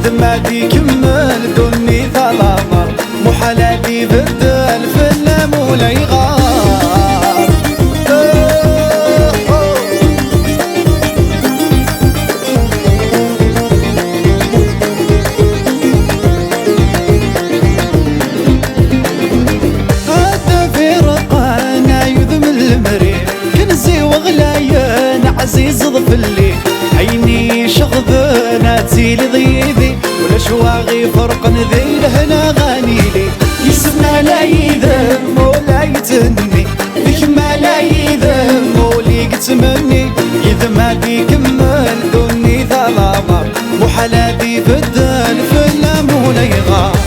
يذما دي كمل دوني ظلامر محلاتي بدل في اللام ولا يغار عزيز ضفلي عيني شغبنا تزيل ضيذي ولا شواغي فرق ذيل هنا غانيلي يسمى لا يذم ولا يتني ذيك ما لا يذم ولي قتمني يذم هادي كمل دوني ظلامر محلاتي بدل في اللام ولا يغار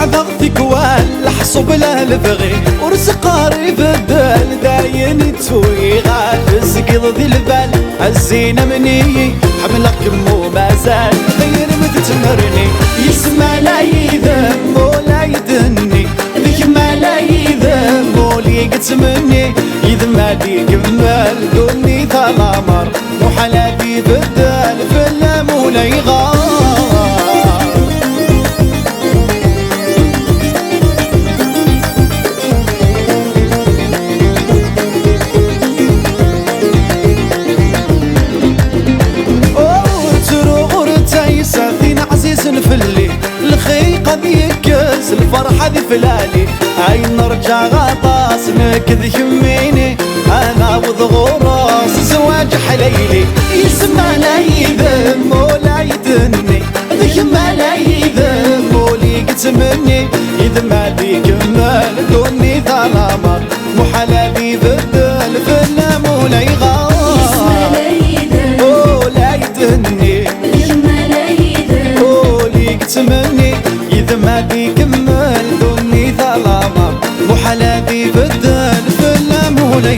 ضغطك والحصب لا لبغي ورزق قريب الدال داين تسوي غاد سقيض ذي البال الزينة مني حملك مو ما زال غير متتمرني يسمى لا يذم ولا يدني ذيك ما لا يذم ولي قتمني يذم هادي كمال دوني ظلامر وحلاتي بدال في اللام ولا يغار فلي الخي قد يكس الفرحة ذي فلالي هاي نرجع غطاس نكذ يميني انا وضغوراس زواج حليلي يسمى لا يذم ولا يدني ذي ما لا يذم ولي قتمني يذم هادي كمال دوني ظلامر محلاتي بدل في اللام ولا يغار يسمى لا يذم ولا يدني تمني يذم هادي كمل دوني ظلامر محلاتي بدل في اللام ولا